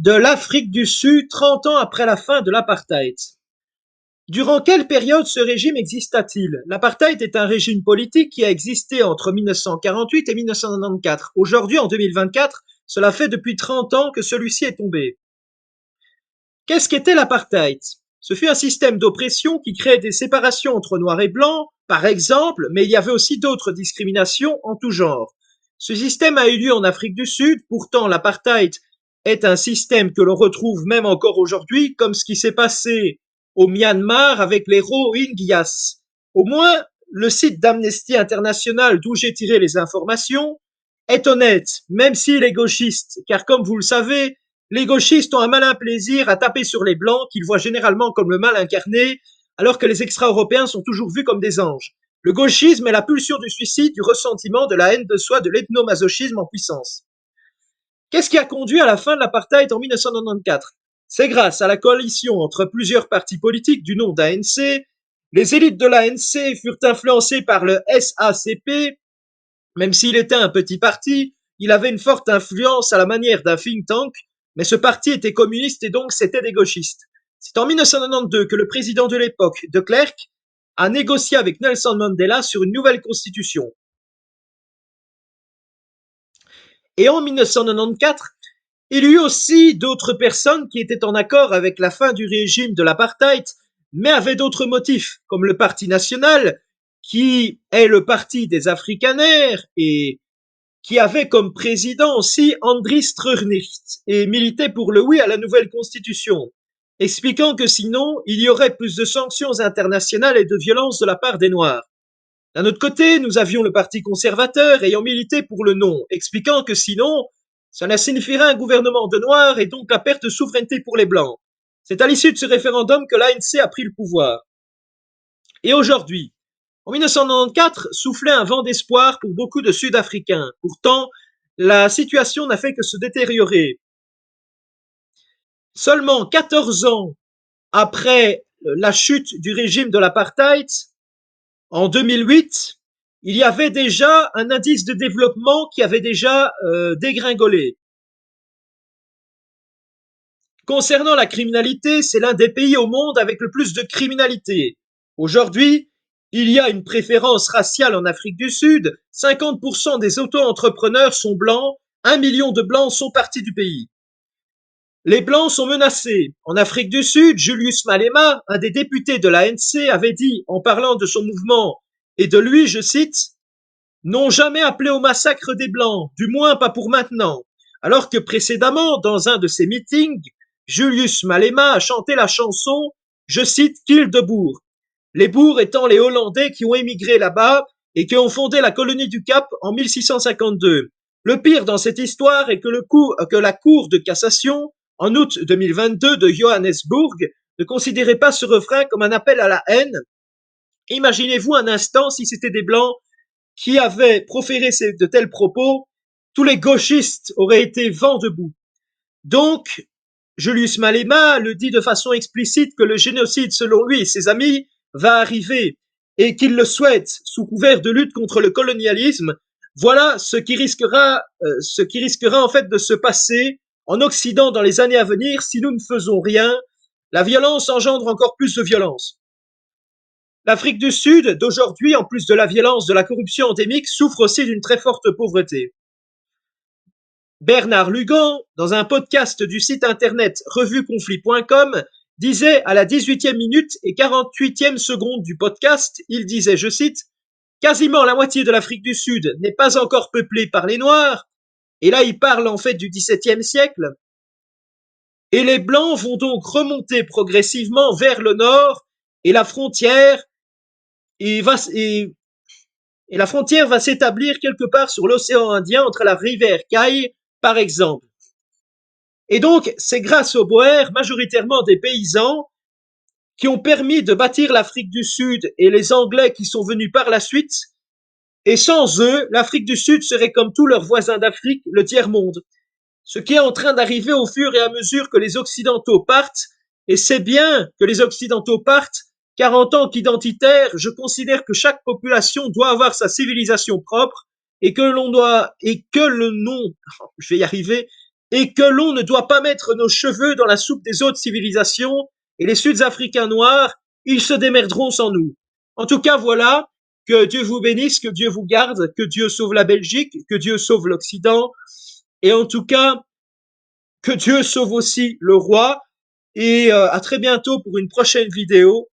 de l'Afrique du Sud 30 ans après la fin de l'apartheid. Durant quelle période ce régime exista-t-il? L'apartheid est un régime politique qui a existé entre 1948 et 1994. Aujourd'hui, en 2024, cela fait depuis 30 ans que celui-ci est tombé. Qu'est-ce qu'était l'apartheid? Ce fut un système d'oppression qui créait des séparations entre noirs et blancs, par exemple, mais il y avait aussi d'autres discriminations en tout genre. Ce système a eu lieu en Afrique du Sud, pourtant l'apartheid est un système que l'on retrouve même encore aujourd'hui, comme ce qui s'est passé au Myanmar avec les Rohingyas. Au moins, le site d'Amnesty International d'où j'ai tiré les informations est honnête, même s'il est gauchiste, car comme vous le savez, les gauchistes ont un malin plaisir à taper sur les blancs qu'ils voient généralement comme le mal incarné, alors que les extra-européens sont toujours vus comme des anges. Le gauchisme est la pulsion du suicide, du ressentiment, de la haine de soi, de l'ethnomasochisme en puissance. Qu'est-ce qui a conduit à la fin de l'apartheid en 1994? C'est grâce à la coalition entre plusieurs partis politiques du nom d'ANC. Les élites de l'ANC furent influencées par le SACP. Même s'il était un petit parti, il avait une forte influence à la manière d'un think tank, mais ce parti était communiste et donc c'était des gauchistes. C'est en 1992 que le président de l'époque, de Klerk, a négocié avec Nelson Mandela sur une nouvelle constitution. Et en 1994, il y eut aussi d'autres personnes qui étaient en accord avec la fin du régime de l'apartheid, mais avaient d'autres motifs, comme le Parti national, qui est le parti des Afrikaners et qui avait comme président aussi Andries Streunicht et militait pour le oui à la nouvelle constitution, expliquant que sinon il y aurait plus de sanctions internationales et de violence de la part des Noirs. D'un autre côté, nous avions le Parti conservateur ayant milité pour le non, expliquant que sinon, cela signifierait un gouvernement de Noirs et donc la perte de souveraineté pour les Blancs. C'est à l'issue de ce référendum que l'ANC a pris le pouvoir. Et aujourd'hui, en 1994, soufflait un vent d'espoir pour beaucoup de Sud-Africains. Pourtant, la situation n'a fait que se détériorer. Seulement 14 ans après la chute du régime de l'apartheid, en 2008, il y avait déjà un indice de développement qui avait déjà dégringolé. Concernant la criminalité, c'est l'un des pays au monde avec le plus de criminalité. Aujourd'hui, il y a une préférence raciale en Afrique du Sud. 50% des auto-entrepreneurs sont blancs. 1 million de blancs sont partis du pays. Les blancs sont menacés. En Afrique du Sud, Julius Malema, un des députés de l'ANC, avait dit, en parlant de son mouvement et de lui, je cite, n'ont jamais appelé au massacre des blancs, du moins pas pour maintenant. Alors que précédemment, dans un de ses meetings, Julius Malema a chanté la chanson, je cite, Kill de Boer. Les Boers étant les Hollandais qui ont émigré là-bas et qui ont fondé la colonie du Cap en 1652. Le pire dans cette histoire est que la Cour de cassation, en août 2022 de Johannesburg, ne considérait pas ce refrain comme un appel à la haine. Imaginez-vous un instant si c'était des Blancs qui avaient proféré de tels propos, tous les gauchistes auraient été vent debout. Donc, Julius Malema le dit de façon explicite que le génocide, selon lui et ses amis, va arriver et qu'il le souhaite sous couvert de lutte contre le colonialisme. Voilà ce qui risquera en fait de se passer en Occident dans les années à venir si nous ne faisons rien. La violence engendre encore plus de violence. L'Afrique du Sud d'aujourd'hui, en plus de la violence de la corruption endémique, souffre aussi d'une très forte pauvreté. Bernard Lugan, dans un podcast du site internet revueconflit.com, disait à la 18e minute et 48e seconde du podcast, il disait, je cite, quasiment la moitié de l'Afrique du Sud n'est pas encore peuplée par les Noirs, et là il parle en fait du XVIIe siècle, et les Blancs vont donc remonter progressivement vers le nord, et la frontière va s'établir quelque part sur l'océan Indien entre la rivière Cay, par exemple. Et donc, c'est grâce aux Boers, majoritairement des paysans, qui ont permis de bâtir l'Afrique du Sud et les Anglais qui sont venus par la suite. Et sans eux, l'Afrique du Sud serait comme tous leurs voisins d'Afrique, le tiers-monde. Ce qui est en train d'arriver au fur et à mesure que les Occidentaux partent, et c'est bien que les Occidentaux partent, car en tant qu'identitaire, je considère que chaque population doit avoir sa civilisation propre et que le nom, je vais y arriver, et que l'on ne doit pas mettre nos cheveux dans la soupe des autres civilisations, et les Sud-Africains noirs, ils se démerderont sans nous. En tout cas, voilà, que Dieu vous bénisse, que Dieu vous garde, que Dieu sauve la Belgique, que Dieu sauve l'Occident, et en tout cas, que Dieu sauve aussi le roi, et à très bientôt pour une prochaine vidéo.